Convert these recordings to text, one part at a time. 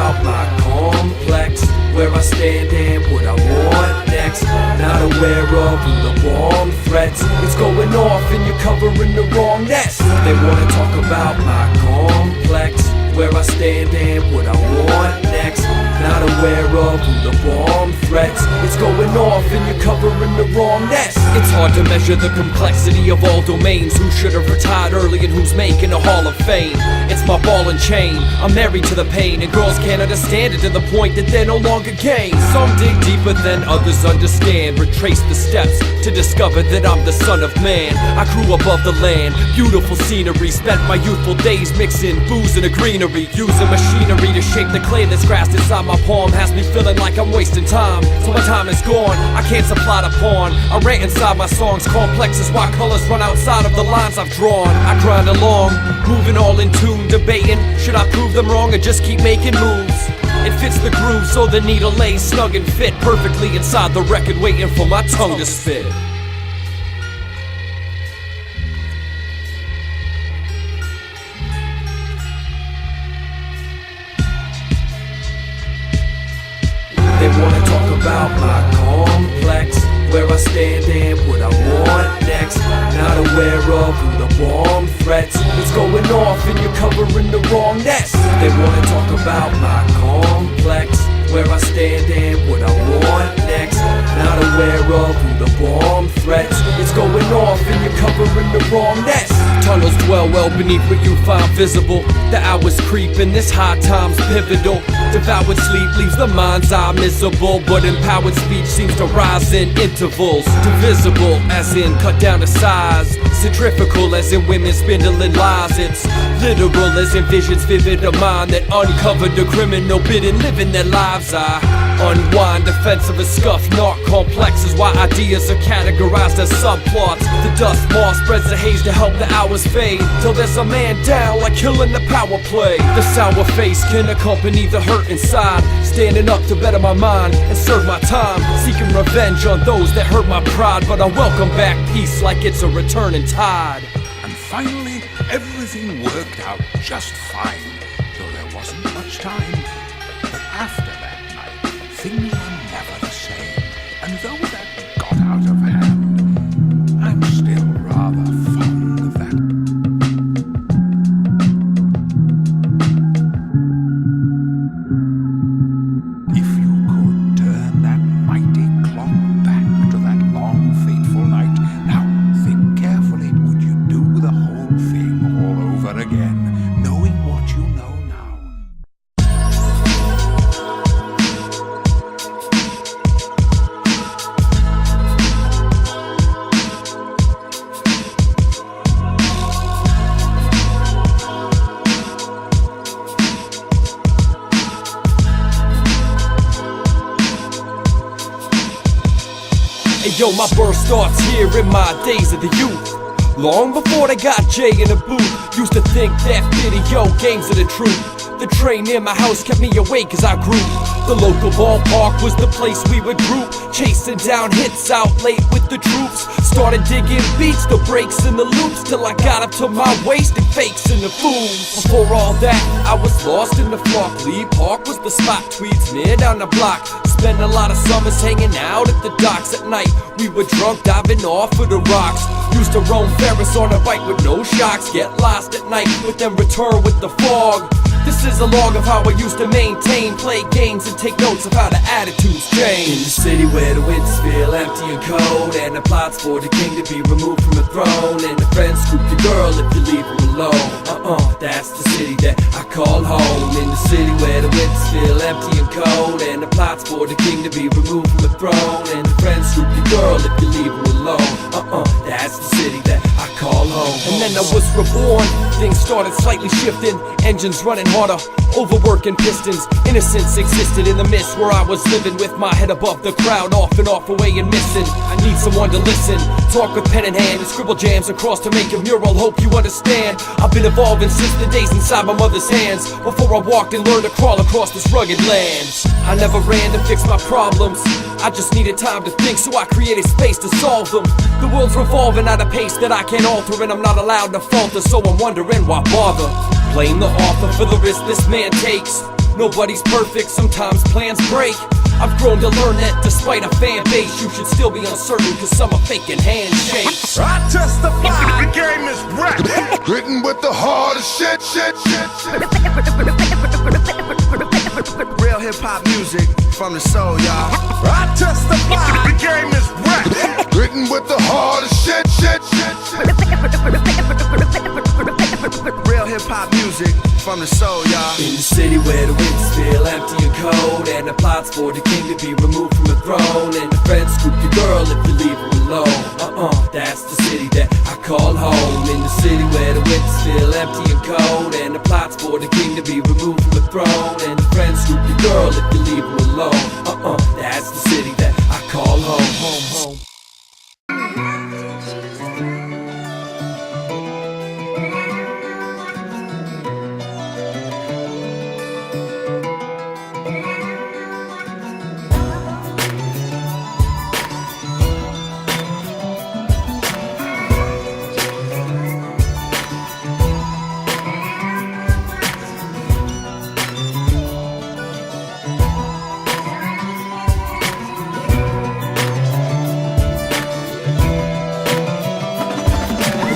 about my complex, where I stand and what I want next. Not aware of the bomb threats. It's going off and you're covering the wrong nest. They wanna talk about my complex, where I stand and what I want next. Not aware of the bomb threats. It's going off and you're covering the wrong nest. It's hard to measure the complexity of all domains. Who should have retired early and who's making a hall of fame? It's my ball and chain, I'm married to the pain, and girls can't understand it to the point that they're no longer gay. Some dig deeper than others understand, retrace the steps to discover that I'm the son of man. I grew above the land, beautiful scenery, spent my youthful days mixing booze in the greenery, using machinery to shape the clay that's grasped inside my palm. Has me feeling like I'm wasting time, so my time is gone, I can't supply the pawn. I rant inside my songs, complex is why colors run outside of the lines I've drawn. I grind along, moving all in tune, debating, should I prove them wrong or just keep making moves? It fits the groove, so the needle lays snug and fit perfectly inside the record, waiting for my tongue to spit. They wanna talk about my complex, where I stand and what I want next. Not aware of the bomb threats. It's going off and you're covering the wrong nest. They wanna talk about my complex, where I stand and what I want next. Not aware of the bomb threats. It's going off and you're covering the wrong nest. Tunnels dwell well beneath what you find visible. The hours creep and this high time's pivotal. Devoured sleep leaves the mind's eye miserable, but empowered speech seems to rise in intervals. Divisible as in cut down to size, centrifugal as in women spindling lies. It's literal as in visions vivid of mind that uncovered the criminal bidden living their lives. I unwind defensive as scuff, not complex is why ideas are categorized as subplots. The dust moth spreads the haze to help the hours fade, till there's a man down like killing the power play. The sour face can accompany the hurt inside, standing up to better my mind and serve my time, seeking revenge on those that hurt my pride, but I welcome back peace like it's a returning tide. And finally, everything worked out just fine, though there wasn't much time. But after that night, things were never the same, and though that got out of hand, I'm still rather fond of that. If you could turn that mighty clock back to that long, fateful night, now think carefully, would you do the whole thing all over again, knowing what you know now? Hey yo, my birth starts here in my days of the youth. Long before they got Jay in the booth, used to think that video games are the truth. The train near my house kept me awake as I grew. The local ballpark was the place we would group, chasing down hits out late with the troops. Started digging beats, the breaks and the loops, till I got up to my waist and fakes and the fools. Before all that, I was lost in the flock. Lee Park was the spot, tweets near down the block. Spent a lot of summers hanging out at the docks at night. We were drunk, diving off of the rocks. Used to roam Ferris on a bike with no shocks. Get lost at night, but then return with the fog. This is a log of how I used to maintain, play games and take notes of how the attitudes change. In the city where the winters feel empty and cold, and the plots for the king to be removed from the throne, and the friends scoop your girl if you leave her alone. That's the city that I call home. In the city where the winters feel empty and cold, and the plots for the king to be removed from the throne, and the friends scoop your girl if you leave her alone. That's the city that I call home. And then I was reborn, things started slightly shifting, engines running harder, overworking pistons. Innocence existed in the mist where I was living, with my head above the crowd, off and off, away and missing. I need someone to listen, talk with pen in hand, and scribble jams across to make a mural. Hope you understand, I've been evolving since the days inside my mother's hands, before I walked and learned to crawl across this rugged land. I never ran to fix my problems, I just needed time to think, so I created space to solve them. The world's revolving at a pace that I can't alter, and I'm not allowed to falter, so I'm wondering why bother. Blame the author for the risk this man takes. Nobody's perfect, sometimes plans break. I've grown to learn that despite a fan base, you should still be uncertain, cause some are faking handshakes. I testify, the game is wrecked. Written with the hardest shit. Real hip-hop music from the soul, y'all. I testify, the game is wrecked. Written with the hardest shit. Real hip-hop music from the soul, y'all. In the city where the wind's still empty and cold, and the plots for the king to be removed from the throne, and the friends scoop your girl if you leave her alone. That's the city that I call home. In the city where the wind's still empty and cold, and the plots for the king to be removed from the throne, and the friends scoop your girl if you leave her alone. That's the city that I call home.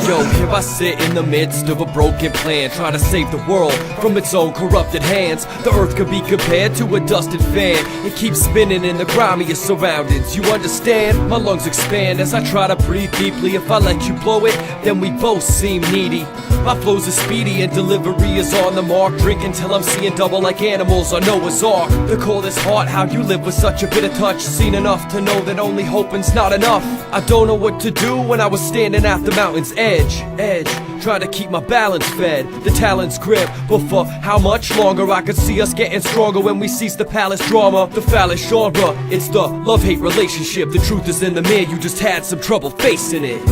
Yo, here I sit in the midst of a broken plan, trying to save the world from its own corrupted hands. The earth could be compared to a dusted fan. It keeps spinning in the grimiest surroundings. You understand? My lungs expand as I try to breathe deeply. If I let you blow it, then we both seem needy. My flows are speedy and delivery is on the mark. Drink until I'm seeing double like animals on Noah's Ark. The coldest heart, how you live with such a bitter touch. Seen enough to know that only hoping's not enough. I don't know what to do when I was standing at the mountain's edge, trying to keep my balance fed, the talent's grip. But for how much longer? I could see us getting stronger when we cease the palace drama, the phallus genre. It's the love-hate relationship. The truth is in the mirror, you just had some trouble facing it.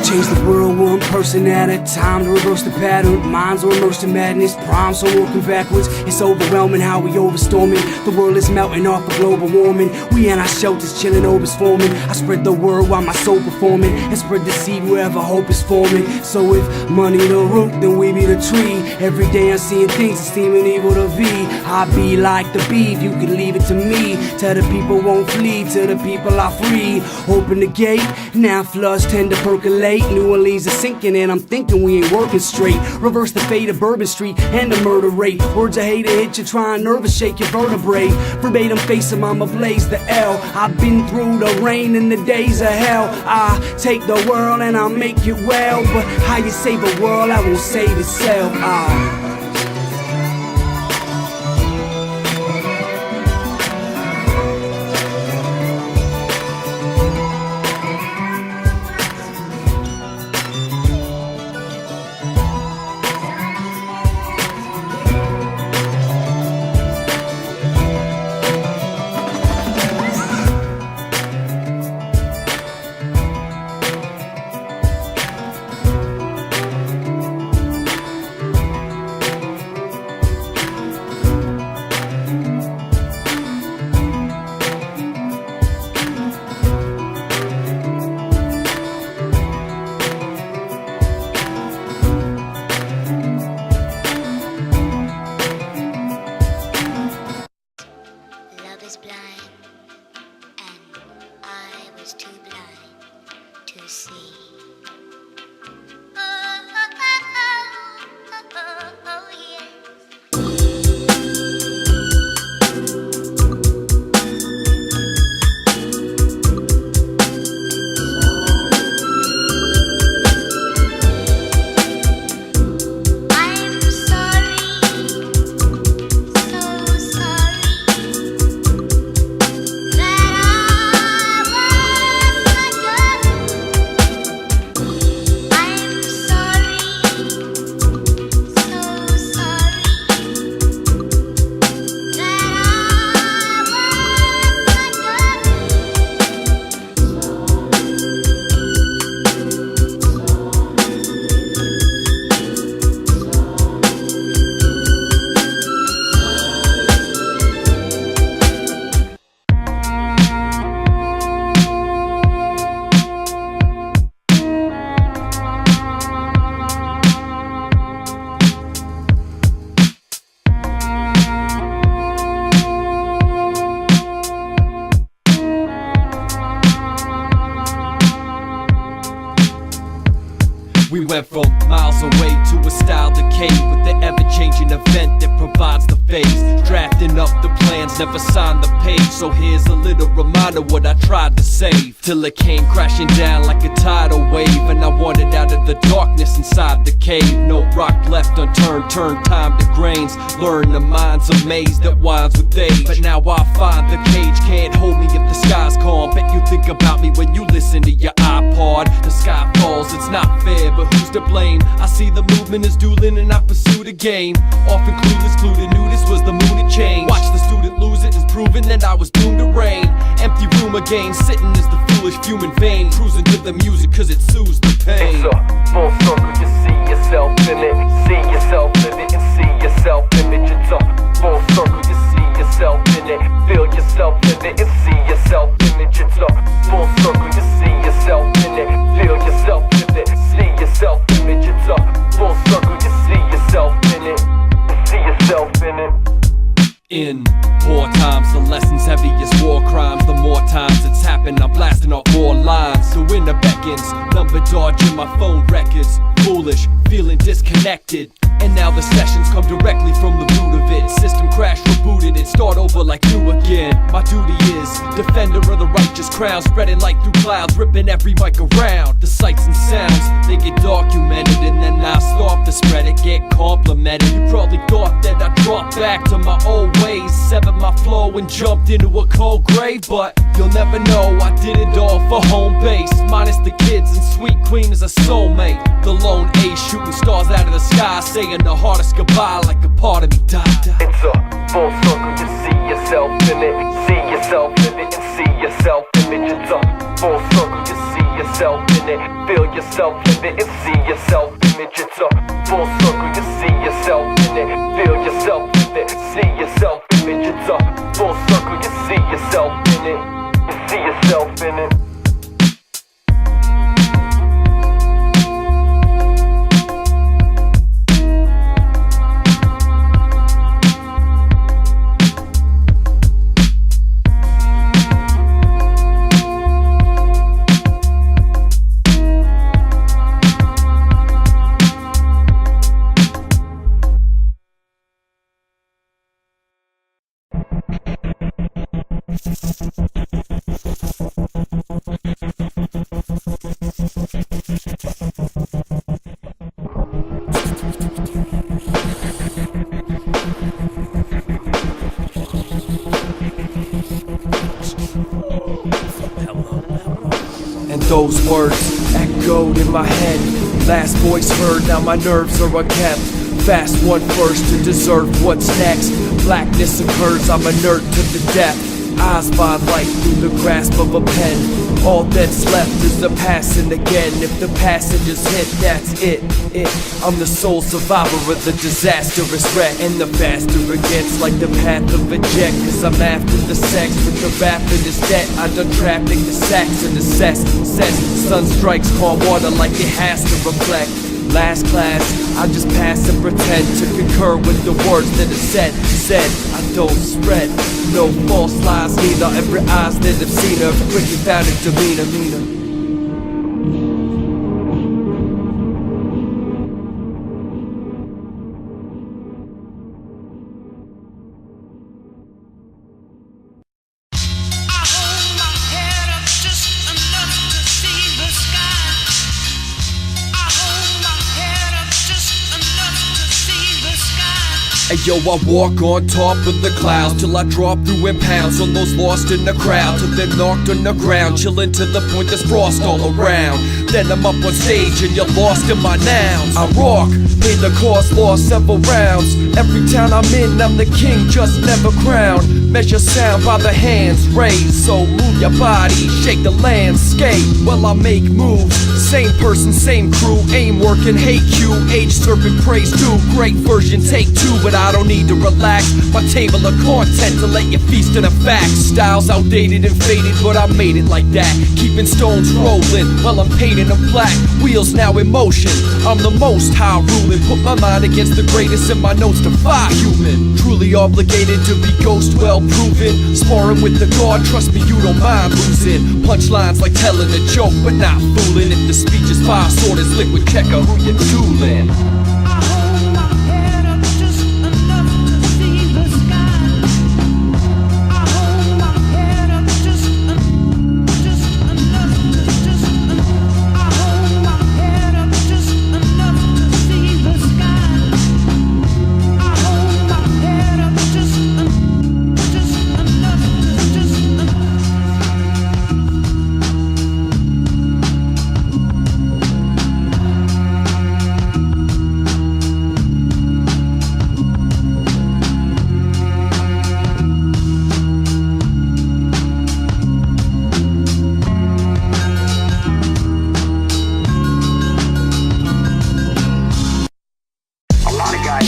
Change the world one person at a time to reverse the pattern. Minds are immersed in madness, prime so working backwards. It's overwhelming how we overstorming. The world is melting off of global warming. We in our shelters chilling, hope is forming. I spread the word while my soul performing, and spread the seed wherever hope is forming. So if money the root, then we be the tree. Every day I'm seeing things esteeming evil to be. I be like the beef, you can leave it to me. Tell the people won't flee, till the people are free. Open the gate, now floods tend to percolate. New Orleans is sinking and I'm thinking we ain't working straight. Reverse the fate of Bourbon Street and the murder rate. Words of hate hit you, try and nervous shake your vertebrae. Verbatim face him, I'm ablaze the L. I've been through the rain and the days of hell. I take the world and I'll make it well. But how you save a world, I won't save itself. Love is blind, and I was too blind to see. Oh, yes. I'm sorry, so sorry. That I was not yours. We went from miles away to a style decay, with the ever-changing event that provides the phase. Drafting up the plans, never signed the page. So here's a little reminder what I tried to save, till it came crashing down like a tidal wave, and I wanted out of the darkness inside the cave. No rock left unturned, turn time to grains. Learn the mind's a maze that winds with age. But now I find the cage can't hold me if the sky's calm. Bet you think about me when you listen to your iPod. The sky falls, it's not fair, but who's to blame? I see the movement is dueling and I pursue the game. Often clueless, clued and knew this was the mood to change. Watch the student lose it, it's proven that I was doomed to reign. Empty room again, sitting is the foolish human vein. Cruising to the music cause it soothes the pain. It's a full circle, you see yourself in it. See yourself in it and see yourself in it. It's a full circle, you see yourself in it. Feel yourself in it and see yourself in it. It's a full circle, you see yourself in it. Feel yourself in it, see yourself in it. It's a full circle, you see yourself in it. See yourself in it. In war times, the lessons heavy as war crimes. The more times it's happened, I'm blasting off more lines. The winner beckons, number dodging my phone records. Foolish, feeling disconnected. And now the sessions come directly from the root of it. System crash, rebooted it, start over like new again. My duty is defender of the righteous crown, spreading light through clouds, ripping every mic around. The sights and sounds, they get documented, and then I start to spread it, get complimented. You probably thought that I dropped back to my old ways, severed my flow and jumped into a cold grave, but you'll never know I did it all for home base. Minus the kids and Sweet Queen is a soulmate. The lone ace shooting stars out of the sky, saying the hardest goodbye like a part of me died. It's a full circle, you see yourself in it. See yourself in it and see yourself in it. It's a full circle, you see yourself in it. Feel yourself in it and see yourself in it. It's a full circle, you see yourself in it. Feel yourself in it, see yourself in it. It's a full circle, you see yourself in it. You see yourself in it. And those words echoed in my head. Last voice heard, now my nerves are unkept. Fast one first to deserve what's next. Blackness occurs, I'm a nerd to the death. Eyes find light through the grasp of a pen. All that's left is the passing again. If the passengers hit, that's it. I'm the sole survivor of the disastrous wreck. And the faster it gets, like the path of a jet. Cause I'm after the sex with the rapid is debt. I done traffic the sacks and the cess. Sun strikes calm water like it has to reflect. Last class, I just pass and pretend to concur with the words that are said. I don't spread no false lies, neither. Every eyes that have seen her quickly found it demeanor. Yo, I walk on top of the clouds till I drop through and pounds on those lost in the crowd, till they're knocked on the ground, chillin' to the point there's frost all around. Then I'm up on stage and you're lost in my nouns. I rock, made the cause, lost several rounds. Every town I'm in, I'm the king, just never crowned. Measure sound by the hands raised, so move your body, shake the landscape while I make moves. Same person, same crew, aim working, hate you. Age serpent praise due, great version, take two, but I don't need to relax. My table of content to let you feast on the facts. Styles outdated and faded, but I made it like that. Keeping stones rolling while I'm painting them black. Wheels now in motion, I'm the most high ruling. Put my mind against the greatest and my notes defy human. Truly obligated to be ghost well proven. Sparring with the guard, trust me, you don't mind losing. Punchlines like telling a joke, but not fooling. If the speech is fire, sword is liquid, check out who you're dueling.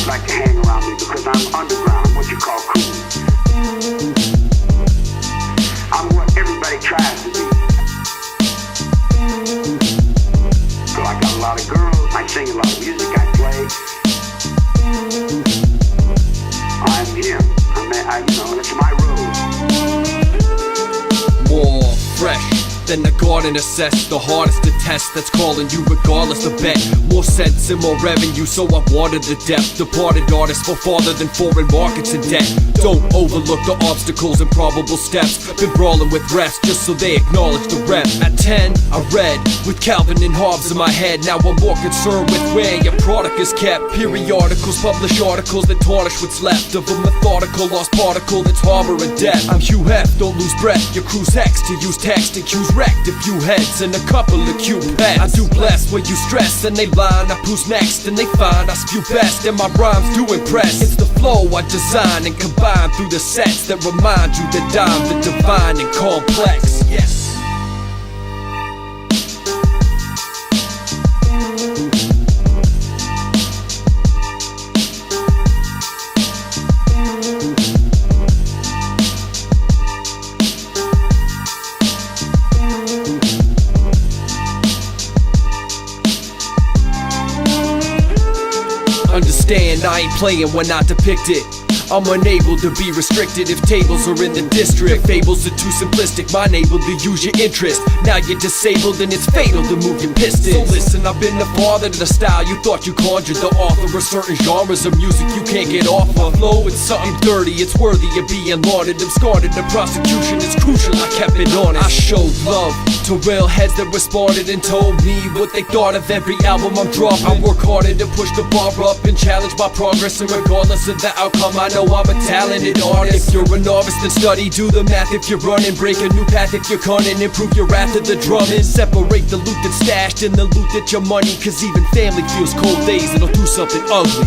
Like to hang around me because I'm underground, what you call cool. I'm what everybody tries to be. So I got a lot of girls, I sing a lot of music, I play. I'm him. That's my road. More fresh than the garden assess, the hardest to test that's calling you regardless of bet. More sense and more revenue, so I watered the depth. Departed artists for farther than foreign markets in debt. Don't overlook the obstacles and probable steps. Been brawling with refs just so they acknowledge the rep. At 10, I read with Calvin and Hobbes in my head. Now I'm more concerned with where your product is kept. Periodicals publish articles that tarnish what's left of a methodical lost particle that's harboring death. I'm Hugh Hef, don't lose breath. Your crew's hex to use text and cues wrecked. A few heads and a couple of cute pets. I do bless when you stress and they line up who's next and they find I spew best and my rhymes do impress. It's the flow I design and combine through the sets that remind you that I'm the divine and complex. Yes. Understand, I ain't playing when I depict it. I'm unable to be restricted if tables are in the district. Fables are too simplistic, mine able to use your interest. Now you're disabled and it's fatal to move your pistons. So listen, I've been the father to the style you thought you conjured. The author of certain genres of music you can't get off of. Flow, it's something dirty, it's worthy of being lauded. I'm scarred in the prosecution, it's crucial, I kept it honest. I showed love to real heads that responded and told me what they thought of every album I'm dropping. I work harder to push the bar up and challenge my progress, and regardless of the outcome, I know I'm a talented artist. If you're a novice, then study, do the math. If you're running, break a new path. If you're cunning, improve your wrath of the drumming. Separate the loot that's stashed and the loot that's your money, cause even family feels cold days and it'll do something ugly.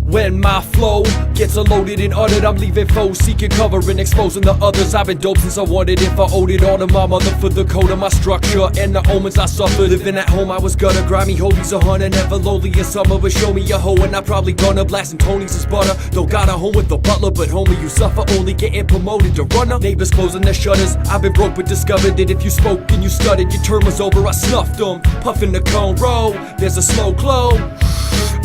When my flow gets unloaded and uttered, I'm leaving foes seeking cover and exposing the others. I've been dope since I wanted. If I owed it all to my mother for the code of my structure and the omens I suffered. Living at home, I was gutter, grimy hobies a hunter, never lonely in summer. But show me a hoe and I probably gonna blasting Tony's as butter. Don't got a home with a butler, but homie, you suffer only getting promoted to runner. Neighbors closing their shutters. I've been broke but discovered that if you spoke and you stuttered, your term was over. I snuffed them, puffing the cone roll. There's a slow glow.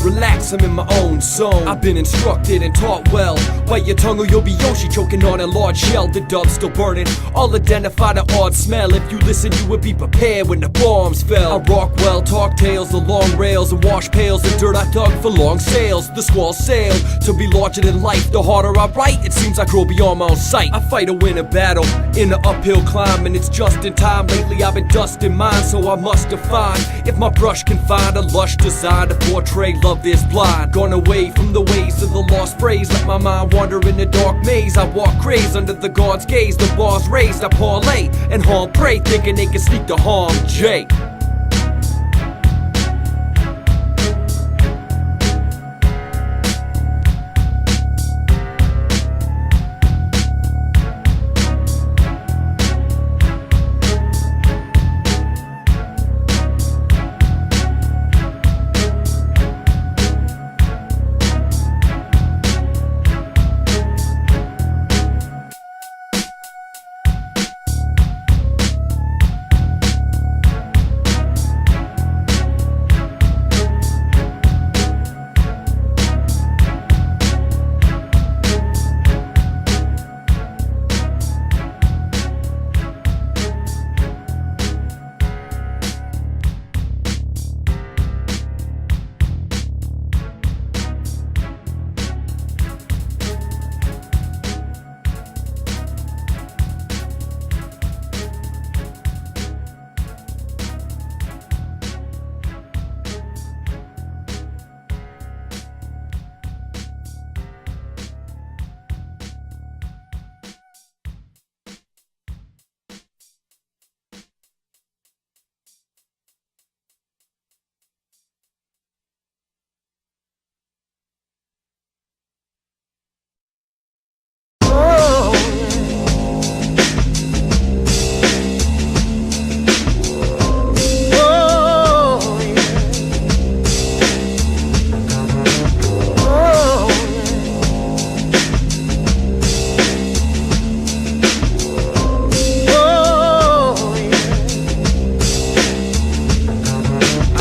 relax, I'm in my own zone. I've been instructed and taught well. Bite your tongue or you'll be Yoshi choking on a large shell. The dub's still burning, all identify the odd smell. If you listen, you would be prepared when the bombs fell. I rock well, talk tales, the long rails and wash pails. The dirt I dug for long sails, the squall sailed to be larger than life. The harder I write, it seems I grow beyond my own sight. I fight a winter battle in the uphill climb, and it's just in time. Lately I've been dusting mine, so I must define if my brush can find a lush design to portray love is blind. Gone away from the ways of the lost phrase, let my mind wander in the dark maze. I walk crazed under the God's gaze, the bars raised. I parlay and harm prey, thinking they can sneak to harm Jake.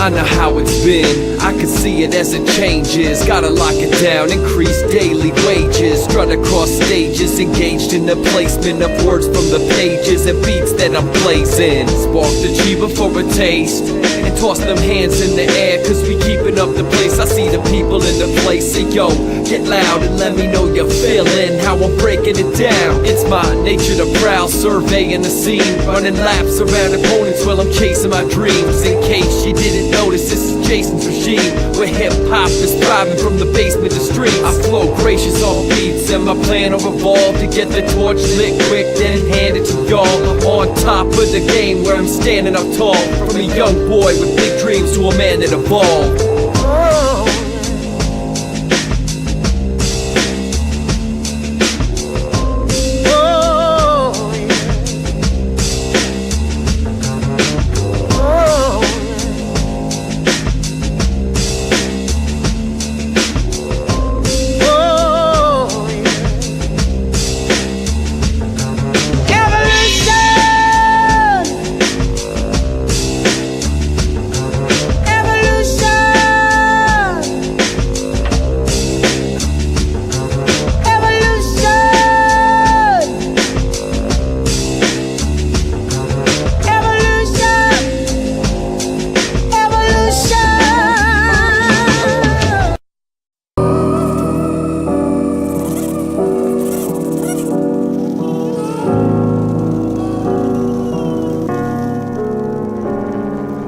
I know how it's been, I can see it as it changes. Gotta lock it down, increase daily wages. Strut across stages, engaged in the placement of words from the pages and beats that I'm blazing. Spark the Chiba for a taste, and toss them hands in the air, cause we keeping up the place. I see the people in the place, say yo, get loud and let me know you're feeling how I'm breaking it down. It's my nature to prowl, surveying the scene, running laps around opponents while I'm chasing my dreams. In case you didn't notice, this is Jason's regime, where hip-hop is thriving from the basement to streets. I flow gracious on beats, and my plan will revolve to get the torch lit quick, then hand it to y'all. On top of the game where I'm standing up tall, from a young boy with big dreams to a man that evolved.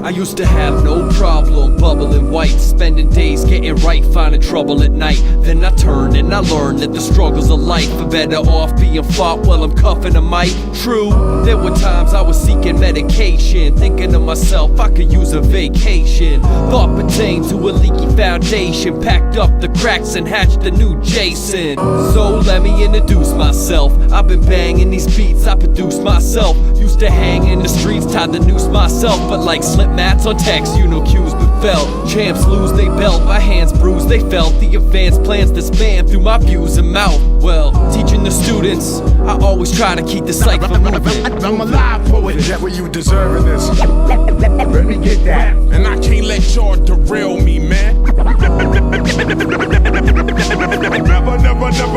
I used to have no problem bubbling white, spending days getting right, finding trouble at night. Then I turned and I learned that the struggles of life are better off being fought while I'm cuffing a mic. True, there were times I was seeking medication, thinking to myself I could use a vacation. Thought pertained to a leaky foundation, packed up the cracks and hatched a new Jason. So let me introduce myself, I've been banging these beats, I produce myself. Used to hang in the streets, tied the noose myself, but like slip mats on text, you know cues been felt. Champs lose they belt, my hands bruised, they felt the advanced plans to spam through my views and mouth. Well, teaching the students, I always try to keep the cycle moving. I'm a live poet. Is that what you deserving this? Let me get that. And I can't let y'all derail me, man.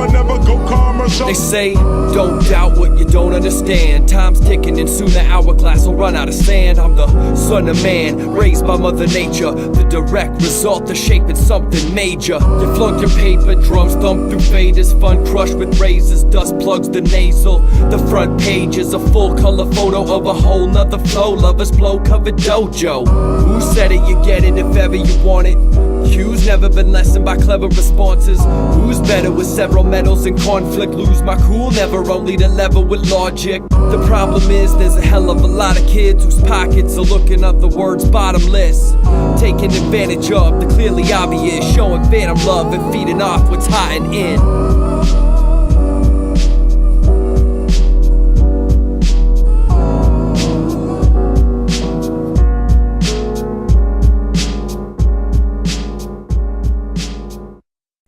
Never go karma. They say, don't doubt what you don't understand. Time's ticking and soon the hourglass will run out of sand. I'm the son of man, raised by Mother Nature. The direct result of shaping something major. You flunk your paper, drums thump through faders. Fun crushed with razors, dust plugs the nasal. The front page is a full color photo of a whole nother flow. Lovers blow covered dojo. Who said it? You get it if ever you want it. Cues never been lessened by clever responses. Who's better with several medals in conflict? Lose my cool, never only to level with logic. The problem is there's a hell of a lot of kids whose pockets are looking up the words bottomless, taking advantage of the clearly obvious, showing phantom love and feeding off what's hot and in.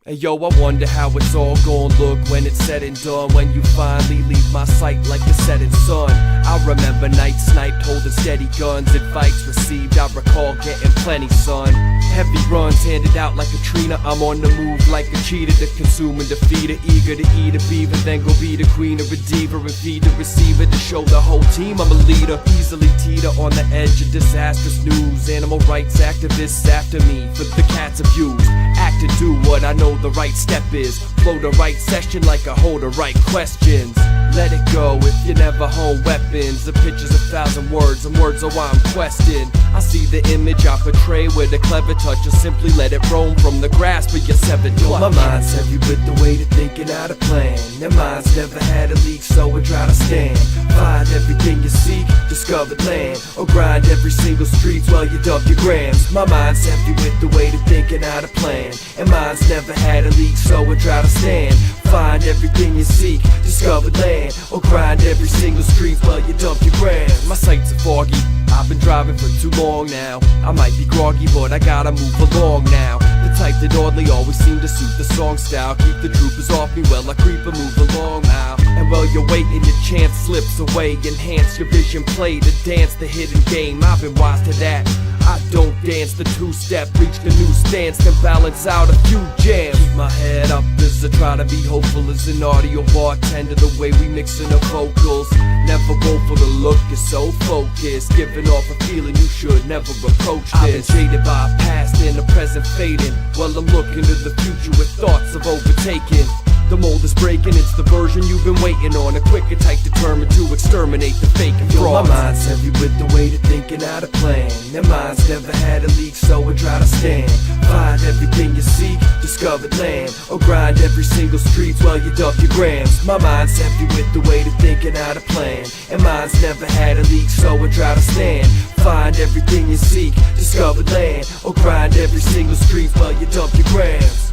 Hey yo, I wonder how it's all gon' look when it's said and done. When you finally leave my sight like the setting sun. I remember nights sniped, holding steady guns. Advice received, I recall getting plenty, son. Heavy runs handed out like Katrina. I'm on the move like a cheetah to consume and defeat her. Eager to eat a beaver, then go be the queen of a diva and feed the receiver to show the whole team I'm a leader. Easily teeter on the edge of disastrous news. Animal rights activists after me for the cat's abuse. Act to do what I know the right step is. Flow the right session like I hold the right questions. Let it go if you never hold weapons. The picture's 1,000 words and words are why I'm questing. I see the image I portray with a clever touch, or simply let it roam from the grasp of your severed clutch. My mind's heavy with the weight of thinking out a plan. Their minds never had a leak, so I try to stand. Find everything you seek, discovered land, or grind every single street while you dump your grams. My mind's heavy with the weight of thinking out a plan. And mine's never had a leak, so I try to stand. Find everything you seek, discovered land, or grind every single street while you dump your grams. My sights are foggy, I've been driving for too long now. I might be groggy, but I gotta move along now. The type that oddly always seem to suit the song style. Keep the troopers off me while I creep and move along now. And while you're waiting, your chance slips away. Enhance your vision, play the dance, the hidden game. I've been wise to that. I don't dance the two-step, reach the new stance, then balance out a few jams. Keep my head up as I try to be hopeful as an audio bartender. The way we mixin' the vocals, never woeful, the look is so focused, giving off a feeling you should never approach this. I've been jaded by a past and the present fading, while I'm looking to the future with thoughts of overtaking. The mold is breaking, it's the version you've been waiting on. A quicker type determined to exterminate the fake and fraud. My mind's heavy with the weight of thinking out a plan. Their minds never had a leak, so I try to stand. Find everything you seek, discovered land, or grind every single street while you dump your grams. My mind's heavy with the weight of thinking out a plan. And mine's never had a leak, so I try to stand. Find everything you seek, discovered land, or grind every single street while you dump your grams.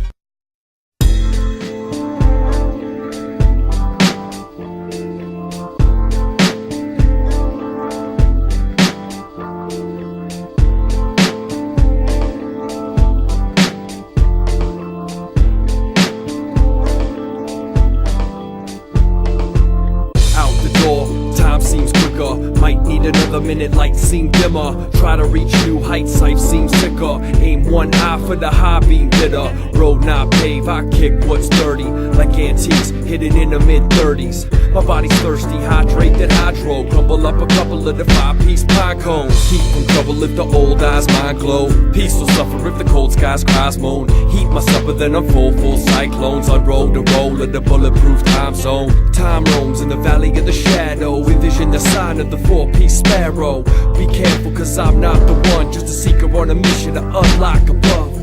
Might need another minute, lights seem dimmer. Try to reach new heights, life seems sicker. Aim one eye for the high beam bitter. Road not paved, I kick what's dirty. Like antiques, hidden in the mid-30s. My body's thirsty, hydrate that hydro. Crumble up a couple of the 5-piece pine cones. Keep from trouble if the old eyes mind glow. Peace will suffer if the cold skies cries moan. Heat my supper, then I'm full cyclones. Unroll the roll of the bulletproof time zone. Time roams in the valley of the shadow. Envision the sign of the 4-piece sparrow. Be careful, cause I'm not the one, just a seeker on a mission to unlock above.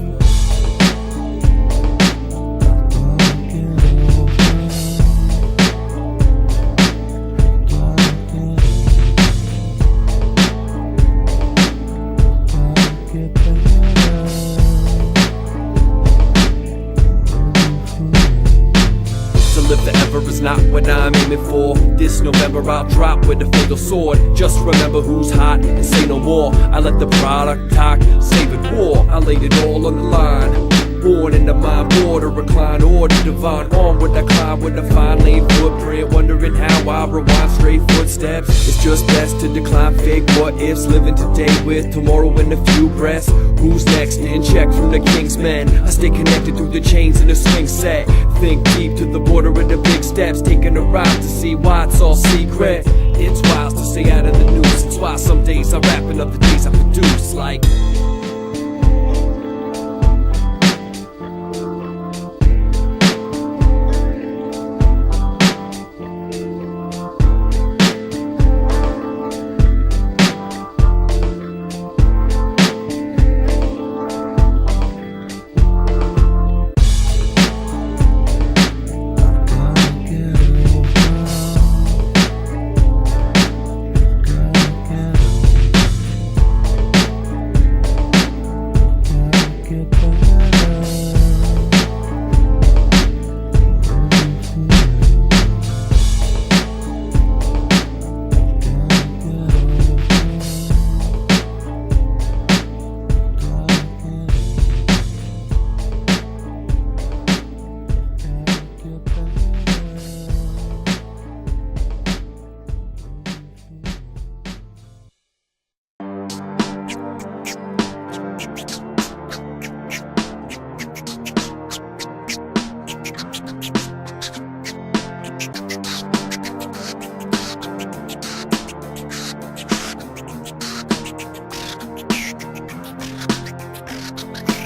Forever is not what I'm aiming for. This November I'll drop with a fatal sword. Just remember who's hot and say no more. I let the product talk, save it war. I laid it all on the line. Born in the mind border, recline order divine. Onward I climb with a fine lane footprint, wondering how I rewind straight footsteps. It's just best to decline fake what ifs. Living today with tomorrow in a few breaths. Who's next? In check from the king's men. I stay connected through the chains in the swing set. Think deep to the border of the big steps. Taking a ride to see why it's all secret. It's wise to stay out of the news. It's why some days I'm wrapping up the days I produce. Like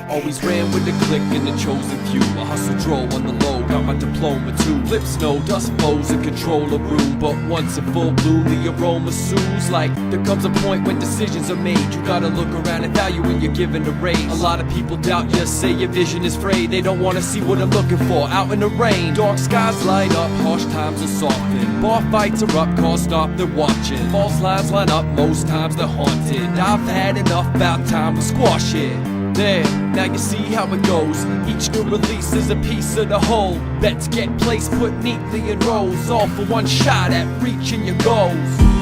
always ran with the clique and the chosen few. A hustle drove on the low, got my diploma too. Lips no dust flows and control a room. But once in full bloom, the aroma soothes. Like there comes a point when decisions are made. You gotta look around and value when you're given a raise. A lot of people doubt you, say your vision is frayed. They don't wanna see what I'm looking for out in the rain. Dark skies light up, harsh times are softened. Bar fights erupt, cars stop, they're watching. False lines line up, most times they're haunted. I've had enough, about time to squash it. There, now you see how it goes. Each new release is a piece of the whole. Bets get placed, put neatly in rows. All for one shot at reaching your goals.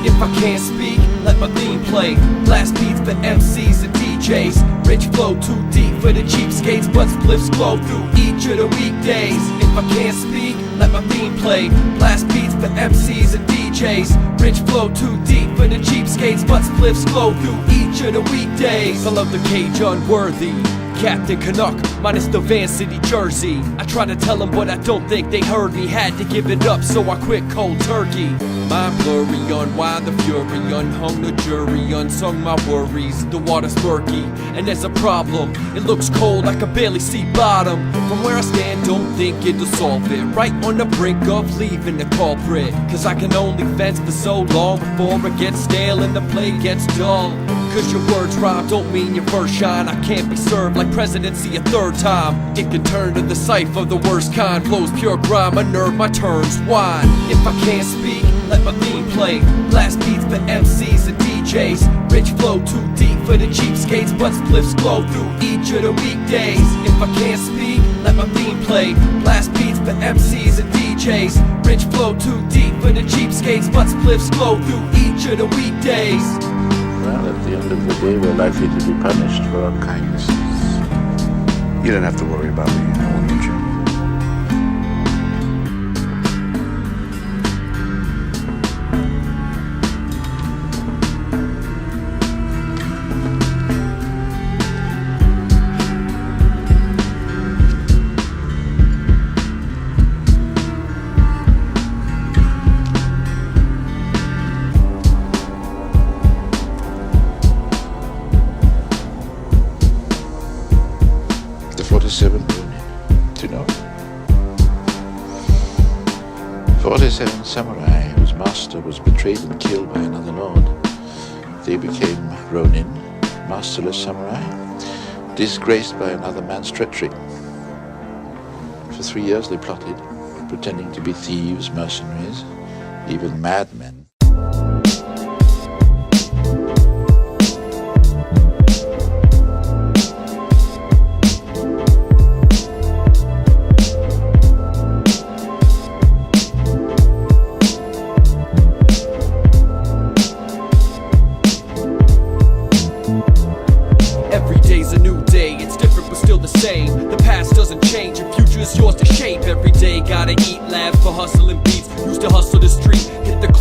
If I can't speak, let my theme play. Blast beats for MCs and DJs. Rich flow too deep for the cheapskates, but spliffs glow through each of the weekdays. If I can't speak, let my theme play. Blast beats for MCs and DJs. Rich flow too deep for the cheapskates, but spliffs glow through each of the weekdays. I love the cage unworthy. Captain Canuck, minus the Van City jersey. I tried to tell them, but I don't think they heard me. Had to give it up, so I quit cold turkey. Mind blurry, unwind the fury, unhung the jury, unsung my worries. The water's murky, and there's a problem. It looks cold, I can barely see bottom. From where I stand, don't think it'll solve it. Right on the brink of leaving the culprit. Cause I can only fence for so long before it gets stale and the play gets dull. Cause your words rhyme don't mean your first shine. I can't be served like presidency a third time. It can turn to the cipher, the worst kind. Flows pure grime, unnerve my turns wine. If I can't speak, let my theme play. Blast beats for MCs and DJs. Rich flow too deep for the cheapskates, but spliffs glow through each of the weekdays. If I can't speak, let my theme play. Blast beats for MCs and DJs. Rich flow too deep for the cheapskates, but spliffs glow through each of the weekdays. Well, at the end of the day, we're likely to be punished for our kindnesses. You don't have to worry about me, I won't need you. The 47 to know. 47 samurai whose master was betrayed and killed by another lord. They became ronin, masterless samurai, disgraced by another man's treachery. For 3 years they plotted, pretending to be thieves, mercenaries, even madmen. Every day's a new day, it's different but still the same. The past doesn't change, your future is yours to shape. Every day gotta eat, laugh for hustling beats. Used to hustle the street, hit the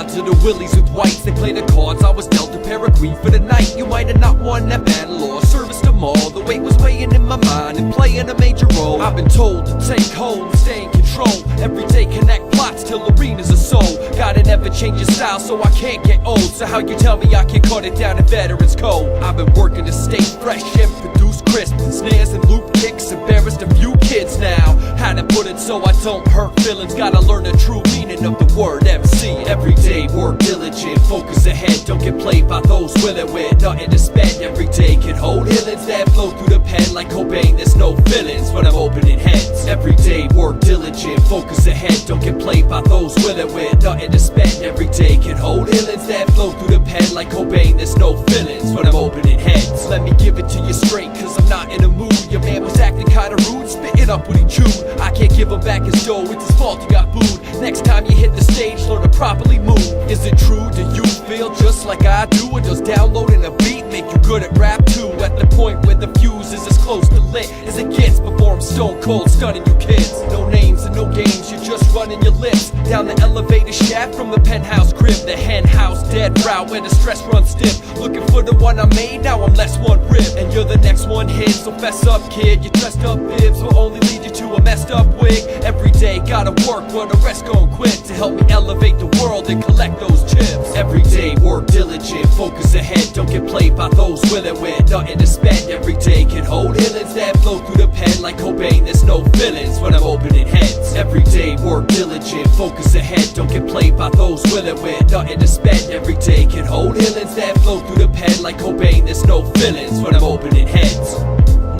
odds of the willies with whites. They play the cards, I was dealt a pair of green for the night. You might have not won that battle or serviced them all. The weight was weighing in my mind and playing a major role. I've been told to take hold and stay in control. Every day connect plots till arenas are sold. Gotta never change your style so I can't get old. So how you tell me I can cut it down in veterans code? I've been working to stay fresh and produce crisp snares and loop kicks. Embarrassed a few kids now. How to put it so I don't hurt feelings. Gotta learn the true meaning of the word MC. Every day work diligent, focus ahead. Don't get played by those willing with nothing to spend. Every day can hold healings that flow through the pen like Cobain. There's no feelings when I'm opening heads. Every day work diligent, focus ahead. Don't get played by those willing with nothing to spend. Every day can hold healings that flow through the pen like Cobain. There's no feelings when I'm opening heads. Let me give it to you straight, cause I'm not in a mood. Your man was acting kinda rude, spitting up what he chewed. I can't give him back his dough, it's his fault he got booed. Next time you hit the stage, learn to properly move. Is it true? Do you feel just like I do? Or does downloading a beat make you good at rap too? At the point where the fuse is as close to lit as it gets before I'm stone cold stunning you kids. No names and no games, you're just running your lips down the elevator shaft from the penthouse crib. The hen house dead route where the stress runs stiff. Looking for the one I made, now I'm less one rib. And you're the next one hit, so fess up kid. Your dressed up bibs will only lead you to a messed up wig. Every day gotta work while the rest gon' quit to help me elevate the world and collect those chips. Every day work diligent, focus ahead. Don't get played by those willing with nothing to spend. Every day can hold healings that flow through the pen like Cobain. There's no feelings when I'm opening heads. Every day work diligent, focus ahead. Don't get played by those willing with nothing to spend. Every day can hold healings that flow through the pen like Cobain. There's no feelings when I'm opening heads.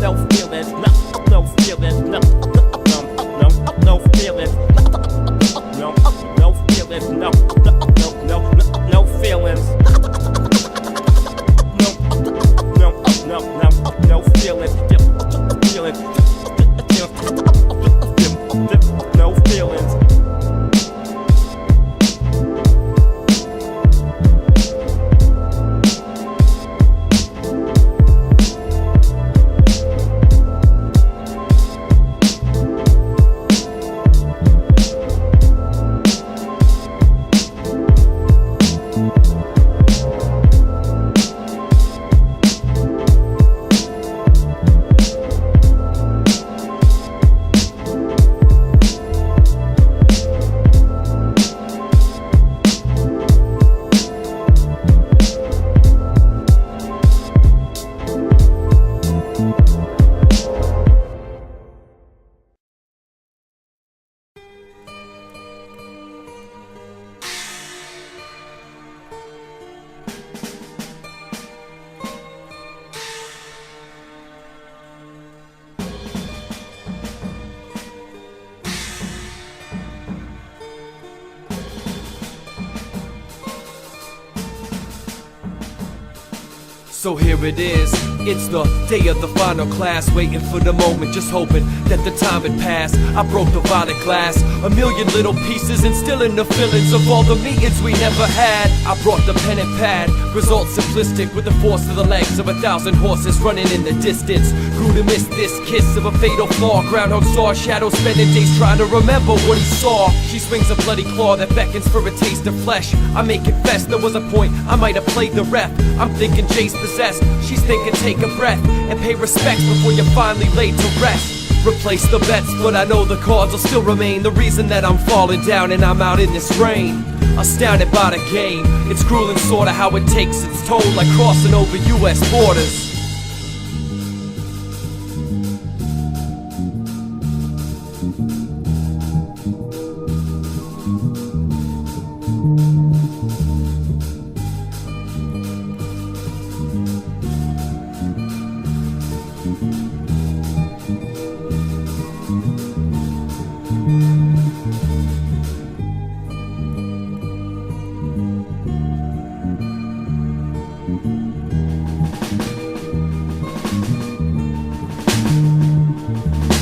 No feelings, no feelings, no feelings, no feelings, no feelings, no feelings, no feelings. So here it is, it's the day of the final class. Waiting for the moment, just hoping that the time had passed. I broke the violet glass, a million little pieces, instilling the feelings of all the meetings we never had. I brought the pen and pad, results simplistic, with the force of the legs of 1,000 horses running in the distance. Grew to miss this kiss of a fatal flaw. Groundhog saw shadow spending days trying to remember what he saw. She swings a bloody claw that beckons for a taste of flesh. I may confess there was a point I might have played the ref. I'm thinking Jay's possessed, she's thinking take a breath and pay respect before you're finally laid to rest. Replace the bets, but I know the cards will still remain. The reason that I'm falling down and I'm out in this rain. Astounded by the game, it's cruel and sorta how it takes its toll, like crossing over US borders.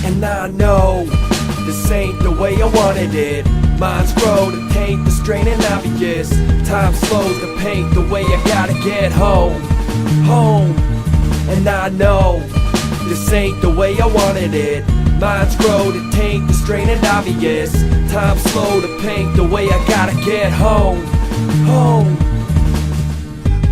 And I know this ain't the way I wanted it. Minds grow to taint the strain and obvious. Time slows to paint the way I gotta get home. Home. And I know this ain't the way I wanted it. Minds grow to taint the strain and obvious. Time slow to paint the way I gotta get home. home.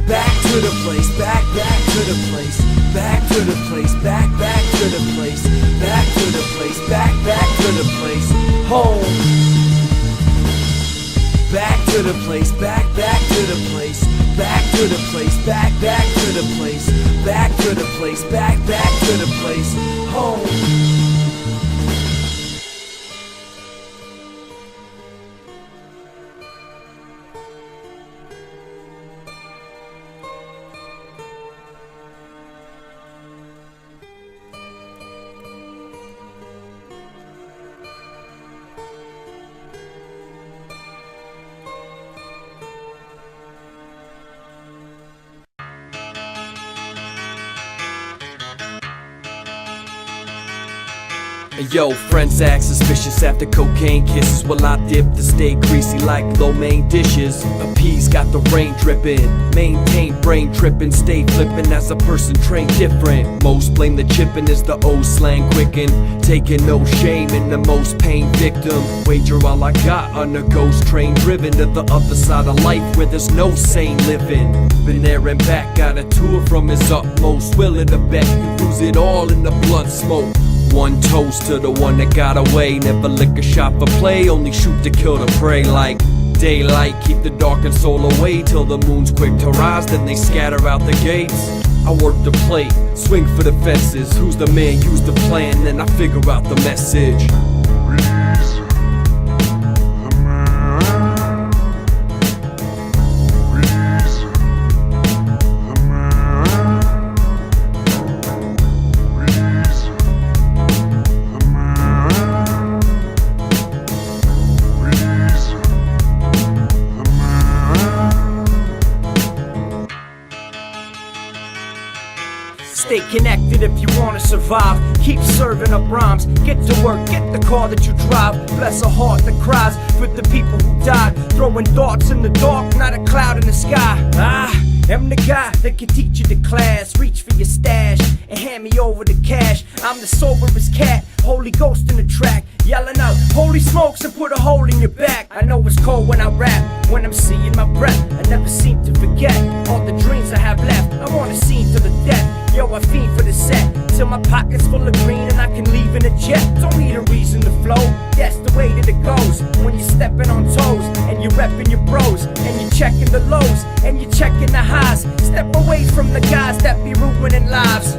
Back to the place, back to the place, back to the place, back to the place, back to the place, back to the place, home. Back to the place, back to the place, back to the place, back to the place, back to the place, back to the place, home. Yo, friends act suspicious after cocaine kisses. Well, I dip to stay greasy like lo mein dishes. A P's got the rain dripping. Maintain brain tripping, stay flipping as a person trained different. Most blame the chippin' as the old slang quicken. Taking no shame in the most pain victim. Wager all I got on a ghost train driven to the other side of life where there's no sane living. Been there and back, got a tour from his utmost. Willing to bet you lose it all in the blunt smoke. One toast to the one that got away. Never lick a shot for play, only shoot to kill the prey. Like daylight, keep the darkened soul away till the moon's quick to rise, then they scatter out the gates. I work the plate, swing for the fences. Who's the man, use the plan, then I figure out the message. Stay connected if you wanna survive. Keep serving up rhymes. Get to work, get the car that you drive. Bless a heart that cries for the people who died. Throwing thoughts in the dark, not a cloud in the sky. I'm the guy that can teach you the class. Reach for your stash and hand me over the cash. I'm the soberest cat, Holy Ghost in the track. Yelling out, holy smokes, and put a hole in your back. I know it's cold when I rap, when I'm seeing my breath. I never seem to forget all the dreams I have left. I want a scene to the death. Yo, I fiend for the set till my pocket's full of green and I can leave in a jet. Don't need a reason to flow, that's the way that it goes. When you're stepping on toes and you're repping your bros and you're checking the lows and you're checking the highs. Step away from the guys that be ruining lives.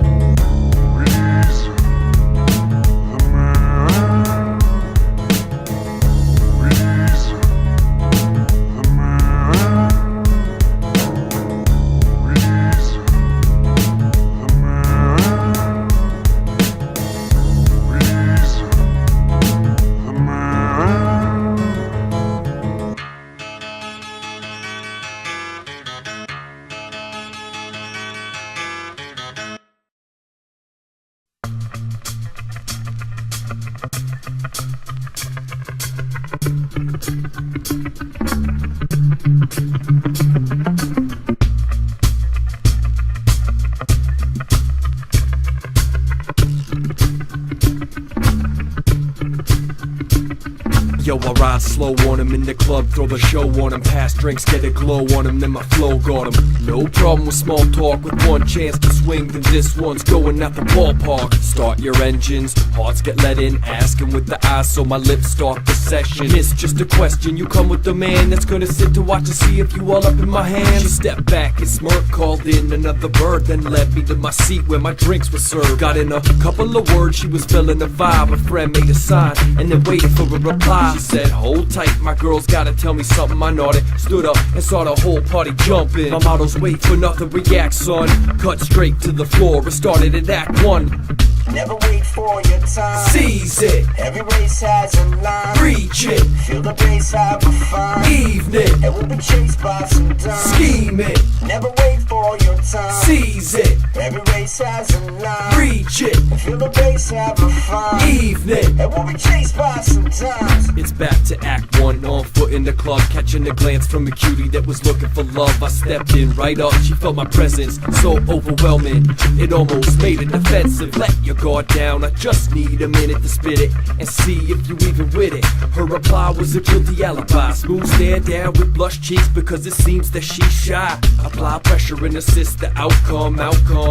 Yo, I ride slow on him in the club, throw a show on him. Pass drinks, get a glow on him, then my flow got him. No problem with small talk, with one chance to swing, then this one's going at the ballpark. Start your engines, hearts get let in, asking with the eyes so my lips start the session. It's just a question, you come with the man that's gonna sit to watch and see if you all up in my hand. She stepped back and smirk, called in another bird, then led me to my seat where my drinks were served. Got in a couple of words, she was feeling the vibe. A friend made a sign and then waited for a reply. She said, hold tight, my girl's gotta tell me something. I nodded, stood up and saw the whole party jumping. My models wait for nothing, react son. Cut straight to the floor, it started at Act 1. Never wait for your time. Seize it. Every race has a line. Reach it. Feel the bass, have a fun. Evening. And we'll be chased by some dimes. Scheme it. Never wait for your time. Seize it. Every race has a line. Reach it. And feel the bass, have a fun. Evening. And we'll be chased by some dimes. It's back to Act 1, on foot door in the club, catching a glance from a cutie that was looking for love. I stepped in right up, she felt my presence so overwhelming, it almost made it offensive. Let your guard down, I just need a minute to spit it and see if you even with it. Her reply was a guilty alibi, smooth stare down with blush cheeks because it seems that she's shy. Apply pressure and assist the outcome.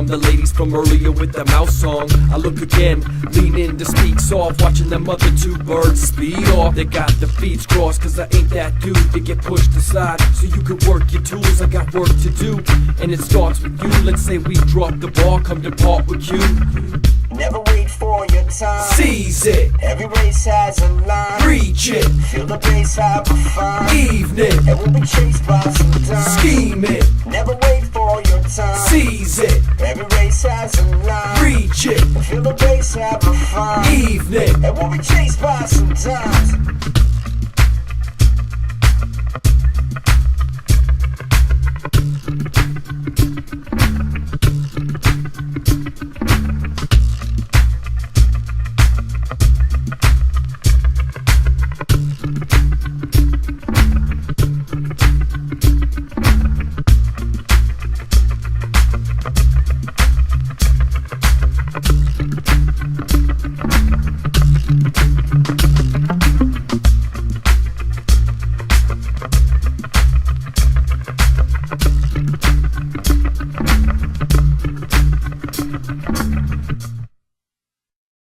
The ladies from earlier with the mouse song. I look again, lean in to speak soft, watching them other two birds speed off. They got the feet crossed cause I ain't that dude to get pushed aside so you can work your tools. I got work to do and it starts with you. Let's say we drop the ball, come to part with you. Never wait for your time. Seize it. Every race has a line. Reach it. Feel the bass, have a fun. Evening. And we'll be chased by some time. Scheme it. Never wait for your time. Seize it. Every race has a line. Reach it. Feel the bass, have a fun. Evening. And we'll be chased by some time.